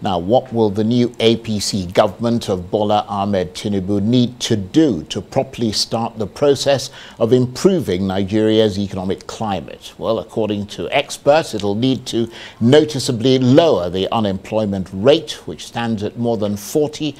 Now, what will the new APC government of Bola Ahmed Tinubu need to do to properly start the process of improving Nigeria's economic climate? Well, according to experts, it'll need to noticeably lower the unemployment rate, which stands at more than 40%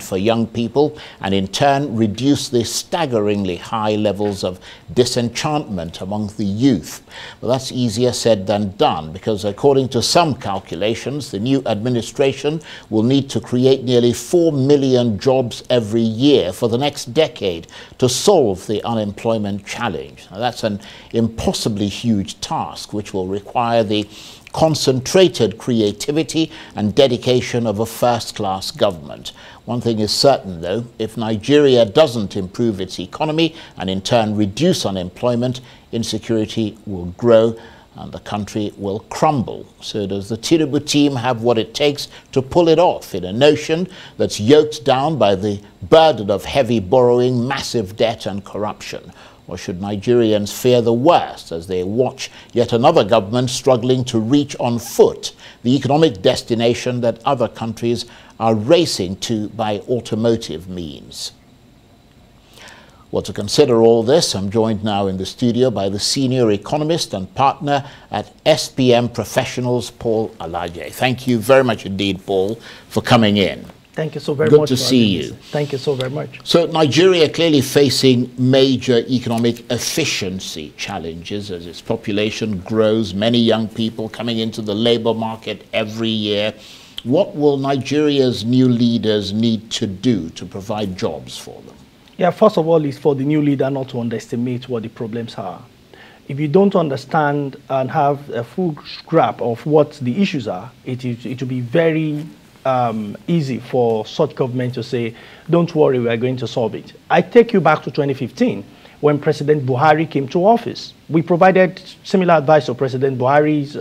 for young people, and in turn reduce the staggeringly high levels of disenchantment among the youth. Well, that's easier said than done, because according to some calculations, the new administration will need to create nearly 4 million jobs every year for the next decade to solve the unemployment challenge. Now, that's an impossibly huge task, which will require the concentrated creativity and dedication of a first-class government. One thing is certain, though: if Nigeria doesn't improve its economy and in turn reduce unemployment, insecurity will grow and the country will crumble. So does the Tinubu team have what it takes to pull it off in a nation that's yoked down by the burden of heavy borrowing, massive debt and corruption? Or should Nigerians fear the worst as they watch yet another government struggling to reach on foot the economic destination that other countries are racing to by automotive means? Well, to consider all this, I'm joined now in the studio by the senior economist and partner at SPM Professionals, Paul Alaje. Thank you very much indeed, Paul, for coming in. Thank you so very much. Good to see you. Thank you so very much. So Nigeria clearly facing major economic efficiency challenges as its population grows, many young people coming into the labor market every year. What will Nigeria's new leaders need to do to provide jobs for them? Yeah, first of all, it's for the new leader not to underestimate what the problems are. If you don't understand and have a full grasp of what the issues are, it will be very easy for such government to say, don't worry, we are going to solve it. I take you back to 2015 when President Buhari came to office. We provided similar advice to President Buhari's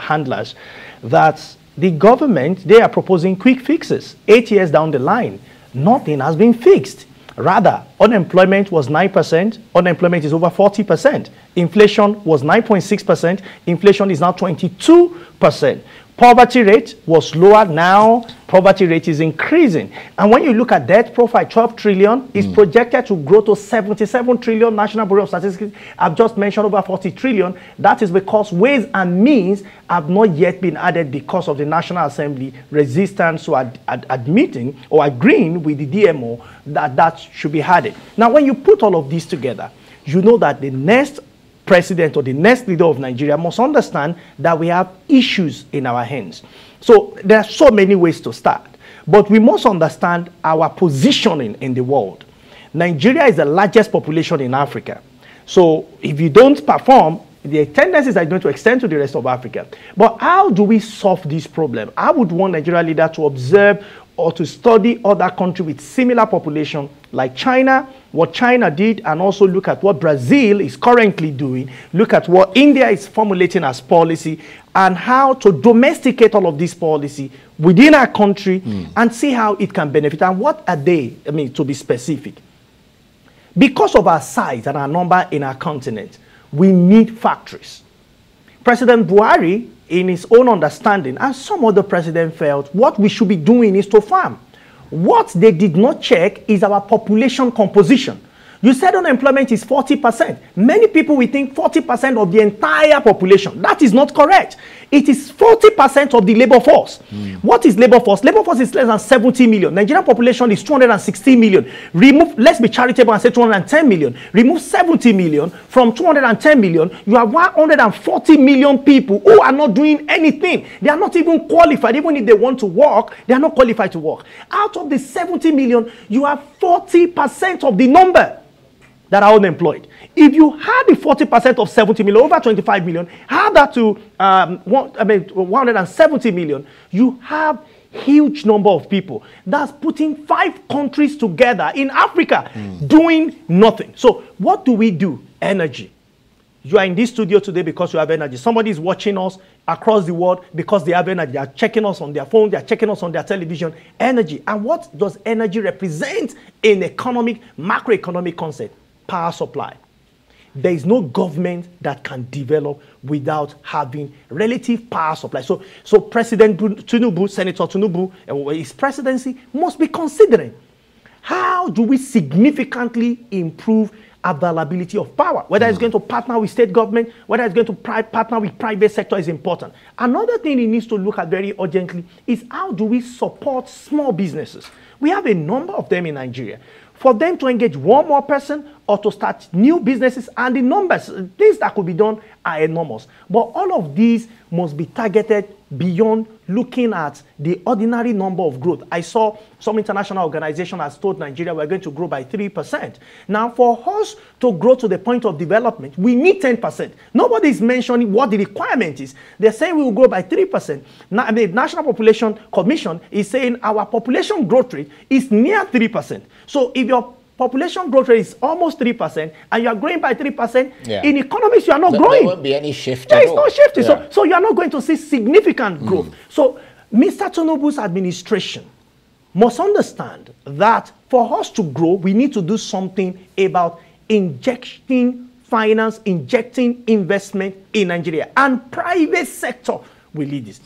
handlers that the government, they are proposing quick fixes. 8 years down the line, nothing has been fixed. Rather, unemployment was 9%, unemployment is over 40%. Inflation was 9.6%, inflation is now 22%. Poverty rate was lower, now poverty rate is increasing. And when you look at debt profile, 12 trillion is projected to grow to 77 trillion. National Bureau of Statistics, I've just mentioned over 40 trillion. That is because ways and means have not yet been added because of the National Assembly resistance to admitting or agreeing with the DMO that should be added. Now, when you put all of this together, you know that the next president or the next leader of Nigeria must understand that we have issues in our hands. So there are so many ways to start, but we must understand our positioning in the world. Nigeria is the largest population in Africa. So if you don't perform, the tendencies are going to extend to the rest of Africa. But how do we solve this problem? I would want Nigeria leader to observe or to study other countries with similar population like China, what China did, and also look at what Brazil is currently doing, look at what India is formulating as policy, and how to domesticate all of this policy within our country and see how it can benefit. And what are they, to be specific? Because of our size and our number in our continent, we need factories. President Buhari, in his own understanding, and some other president felt, what we should be doing is to farm. What they did not check is our population composition. You said unemployment is 40%. Many people will think 40% of the entire population. That is not correct. It is 40% of the labor force. What is labor force? Labor force is less than 70 million. Nigerian population is 260 million. Remove, let's be charitable and say 210 million. Remove 70 million from 210 million. You have 140 million people who are not doing anything. They are not even qualified. Even if they want to work, they are not qualified to work. Out of the 70 million, you have 40% of the number that are unemployed. If you had the 40% of 70 million, over 25 million, add that to 170 million, you have huge number of people. That's putting 5 countries together in Africa doing nothing. So what do? Energy. You are in this studio today because you have energy. Somebody is watching us across the world because they have energy. They are checking us on their phone. They are checking us on their television. Energy. And what does energy represent in economic, macroeconomic concept? Power supply. there is no government that can develop without having relative power supply. So President Tinubu, Senator Tinubu, and his presidency must be considering how do we significantly improve availability of power, whether it's going to partner with state government, whether it's going to partner with private sector is important. Another thing he needs to look at very urgently is how do we support small businesses? We have a number of them in Nigeria. For them to engage one more person or to start new businesses, and the numbers, things that could be done are enormous. But all of these must be targeted beyond looking at the ordinary number of growth. I saw some international organization has told Nigeria we're going to grow by 3%. Now, for us to grow to the point of development, we need 10%. Nobody is mentioning what the requirement is. They're saying we will grow by 3%. Now, the National Population Commission is saying our population growth rate is near 3%. So if your population growth rate is almost 3%, and you are growing by 3%, in economics, you are not growing. There won't be any shift There at is all. no shift. So you are not going to see significant growth. So Mr. Tinubu's administration must understand that for us to grow, we need to do something about injecting finance, injecting investment in Nigeria. And private sector will lead this.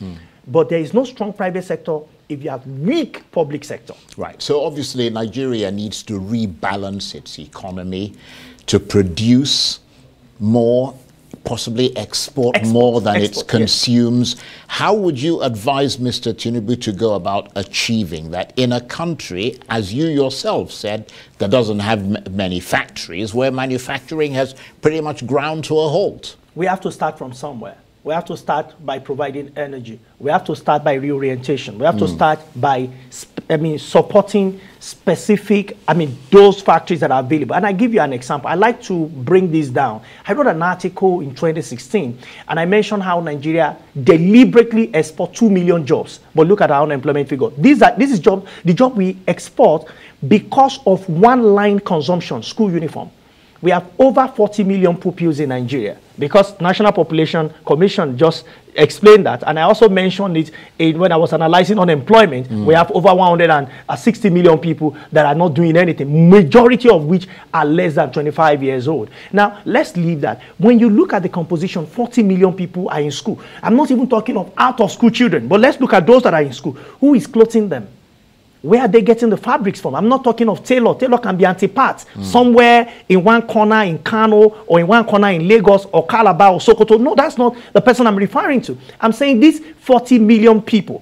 But there is no strong private sector if you have weak public sector. Right. So obviously Nigeria needs to rebalance its economy to produce more, possibly export more than it consumes. Yes. How would you advise Mr. Tinubu to go about achieving that in a country, as you yourself said, that doesn't have many factories, where manufacturing has pretty much ground to a halt? We have to start from somewhere. We have to start by providing energy. We have to start by reorientation. We have to start by, supporting specific, those factories that are available. And I give you an example. I like to bring this down. I wrote an article in 2016, and I mentioned how Nigeria deliberately export 2 million jobs. But look at our unemployment figure. This is the job we export because of one-line consumption, school uniform. We have over 40 million pupils in Nigeria because National Population Commission just explained that. And I also mentioned it when I was analyzing unemployment. We have over 160 million people that are not doing anything, majority of which are less than 25 years old. Now, let's leave that. When you look at the composition, 40 million people are in school. I'm not even talking of out-of-school children, but let's look at those that are in school. Who is clothing them? Where are they getting the fabrics from? I'm not talking of tailor. Tailor can be anti-part somewhere in one corner in Kano or in one corner in Lagos or Calabar or Sokoto. No, that's not the person I'm referring to. I'm saying these 40 million people,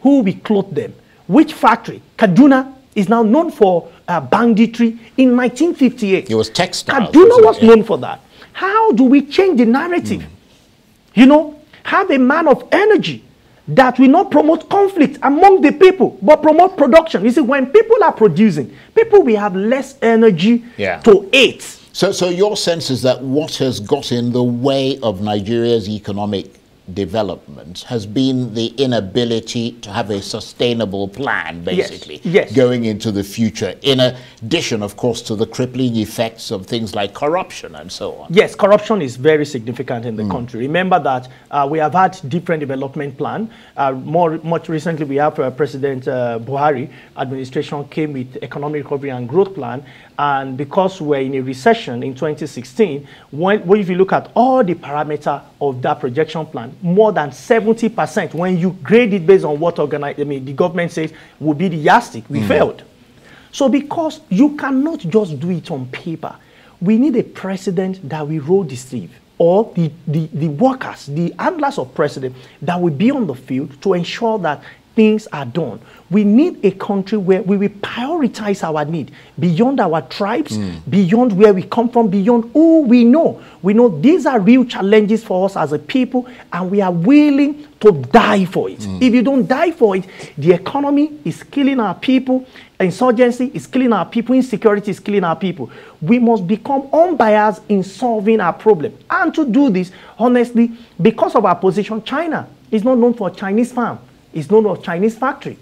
who we clothe them? Which factory? Kaduna is now known for banditry in 1958. It was textile. Kaduna was known for that. How do we change the narrative? Have a man of energy that will not promote conflict among the people, but promote production. You see, when people are producing, people will have less energy to eat. So your sense is that what has got in the way of Nigeria's economic development has been the inability to have a sustainable plan, basically, going into the future, in addition, of course, to the crippling effects of things like corruption and so on. Yes, corruption is very significant in the country. Remember that we have had different development plans. Much recently, we have President Buhari administration came with economic recovery and growth plan. And because we're in a recession in 2016, if you look at all the parameters of that projection plan, more than 70%, when you grade it based on what the government says will be the yardstick, we failed. So because you cannot just do it on paper, we need a president that will roll the sleeve, or the workers, the handlers of president that will be on the field to ensure that things are done. We need a country where we will prioritize our need beyond our tribes, beyond where we come from, beyond who we know. We know these are real challenges for us as a people, and we are willing to die for it. If you don't die for it, the economy is killing our people, insurgency is killing our people, insecurity is killing our people. We must become unbiased in solving our problem. And to do this, honestly, because of our position, China is not known for Chinese farm. It's known for Chinese factory.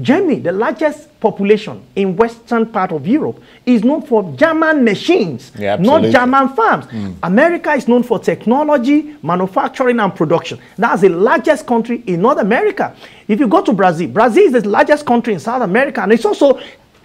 Germany, the largest population in western part of Europe, is known for German machines, not German farms. America is known for technology, manufacturing, and production. That's the largest country in North America. If you go to Brazil, Brazil is the largest country in South America, and it's also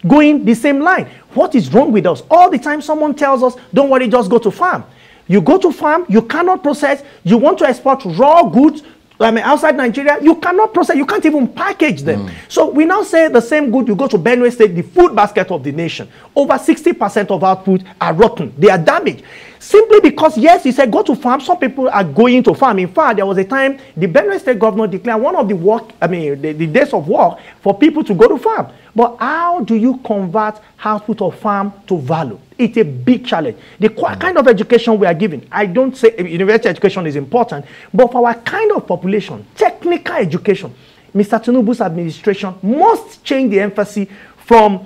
going the same line. What is wrong with us? All the time someone tells us, don't worry, just go to farm. You go to farm, you cannot process, you want to export raw goods, outside Nigeria, you cannot process, you can't even package them. So we now say the same good, you go to Benue State, the food basket of the nation. Over 60% of our food are rotten, they are damaged. Simply because, yes, he said go to farm, some people are going to farm. In fact, there was a time the Benue State governor declared one of the days of work for people to go to farm. But how do you convert output of farm to value? It's a big challenge. The kind of education we are giving, I don't say university education is important, but for our kind of population, technical education, Mr. Tinubu's administration must change the emphasis from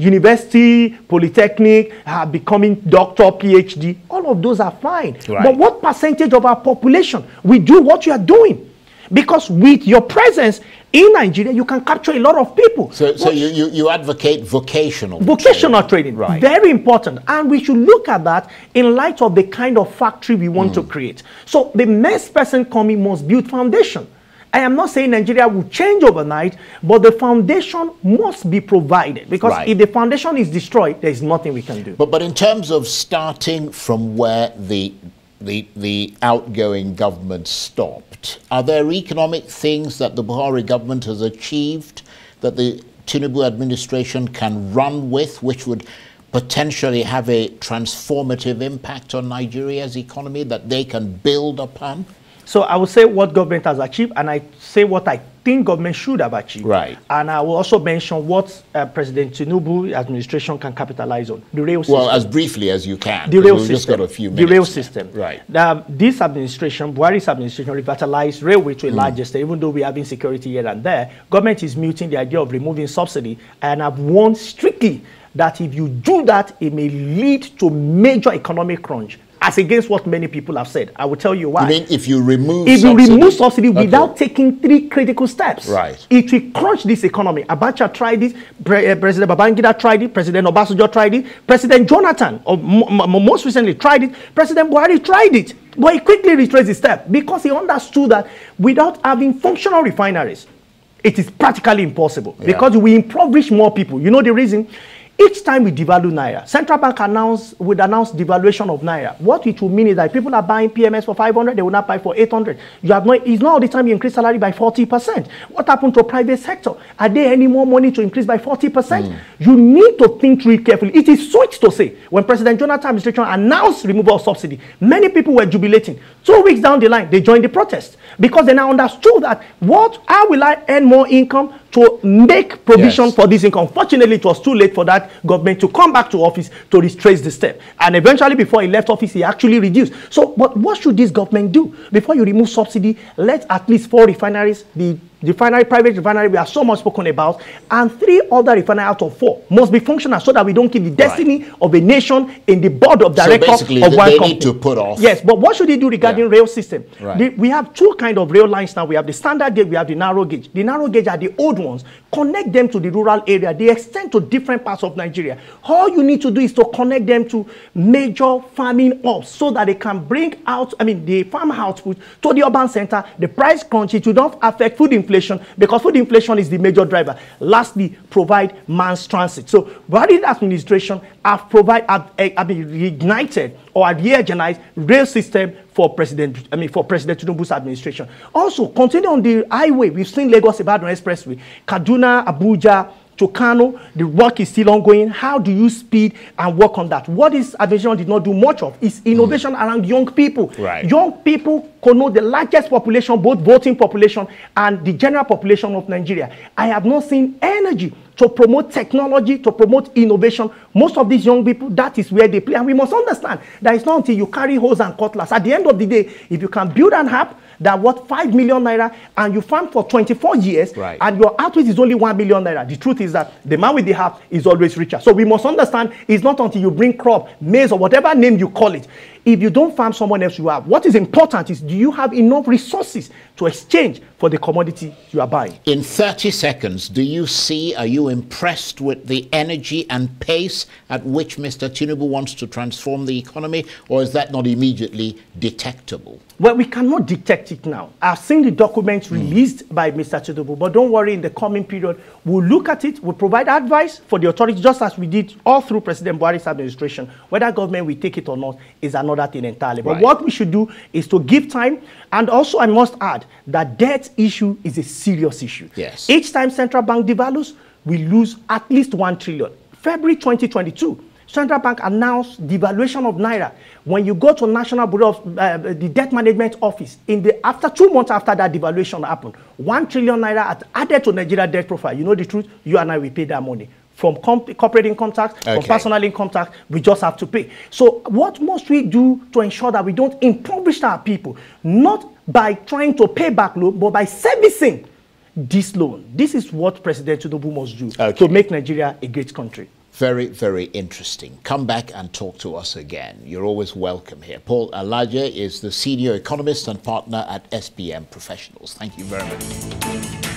university, polytechnic, becoming doctor, PhD. All of those are fine. Right. But what percentage of our population will do what you are doing? Because with your presence in Nigeria, you can capture a lot of people. So you advocate vocational training. Right. Very important. And we should look at that in light of the kind of factory we want to create. So the next person coming must build foundation. I am not saying Nigeria will change overnight, but the foundation must be provided. Because if the foundation is destroyed, there is nothing we can do. But in terms of starting from where the outgoing government stopped, are there economic things that the Buhari government has achieved that the Tinubu administration can run with, which would potentially have a transformative impact on Nigeria's economy that they can build upon? So I will say what government has achieved, and I say what I think government should have achieved. Right. And I will also mention what President Tinubu administration can capitalize on. The rail system. Well, as briefly as you can. The rail system. Just got a few minutes. The rail system. Right. This administration, Buhari's administration, revitalized railway to a large extent, even though we have insecurity here and there. Government is muting the idea of removing subsidy, and I've warned strictly that if you do that, it may lead to major economic crunch. As against what many people have said. I will tell you why. You mean if you remove subsidy without taking 3 critical steps, it will crunch this economy. Abacha tried it, President Babangida tried it, President Obasanjo tried it, President Jonathan, or most recently, tried it, President Buhari tried it. But he quickly retraced his step because he understood that without having functional refineries, it is practically impossible because we impoverish more people. You know the reason? Each time we devalue Naira, Central Bank would announce devaluation of Naira. What it will mean is that people are buying PMS for 500, they will not buy for 800. It's not all the time you increase salary by 40%. What happened to private sector? Are there any more money to increase by 40%? You need to think through it carefully. It is sweet to say, when President Jonathan administration announced removal of subsidy, many people were jubilating. 2 weeks down the line, they joined the protest because they now understood that how will I earn more income to make provision for this income? Fortunately, it was too late for that government to come back to office to retrace the step. And eventually, before he left office, he actually reduced. So, but what should this government do? Before you remove subsidy, let at least 4 refineries, the private refinery we have so much spoken about, and 3 other refineries out of 4 must be functional so that we don't keep the destiny of a nation in the board of directors of one company. Need to put off. Yes, but what should they do regarding rail system? We have 2 kinds of rail lines now. We have the standard gauge, we have the narrow gauge. The narrow gauge are the old ones. Connect them to the rural area. They extend to different parts of Nigeria. All you need to do is to connect them to major farming hubs so that they can bring out, the farm output to the urban center. The price crunch, it will not affect food inflation because food inflation is the major driver. Lastly, provide mass transit. So, Buhari administration have reignited or re-energized rail system for President Tinubu's administration. Also, continue on the highway. We've seen Lagos-Ibadan Expressway, Kaduna, Abuja, to Kano. The work is still ongoing. How do you speed and work on that? What this administration did not do much of is innovation around young people. Young people connote the largest population, both voting population and the general population of Nigeria. I have not seen energy to promote technology, to promote innovation. Most of these young people, that is where they play. And we must understand that it's not until you carry hose and cutlass. At the end of the day, if you can build an app that worth 5 million naira and you farm for 24 years and your output is only 1 million naira, the truth is that the man with the app is always richer. So we must understand it's not until you bring crop, maize, or whatever name you call it. If you don't farm, someone else you have. What is important is, do you have enough resources to exchange for the commodity you are buying? In 30 seconds, are you you impressed with the energy and pace at which Mr. Tinubu wants to transform the economy, or is that not immediately detectable? Well, we cannot detect it now. I've seen the documents released by Mr. Tinubu, but don't worry, in the coming period, we'll look at it, we'll provide advice for the authorities, just as we did all through President Buhari's administration. Whether government will take it or not is another thing entirely. But what we should do is to give time, and also I must add that debt issue is a serious issue. Yes. Each time central bank devalues, we lose at least 1 trillion. February 2022, Central Bank announced devaluation of Naira. When you go to National Bureau of the Debt Management Office, after 2 months after that devaluation happened, 1 trillion Naira added to Nigeria debt profile. You know the truth? You and I, we pay that money. From corporate income tax, from personal income tax, we just have to pay. So what must we do to ensure that we don't impoverish our people? Not by trying to pay back loan, but by servicing this loan. This is what President Tinubu must do to make Nigeria a great country. Very, very interesting. Come back and talk to us again. You're always welcome here. Paul Alaje is the senior economist and partner at SBM Professionals. Thank you very much.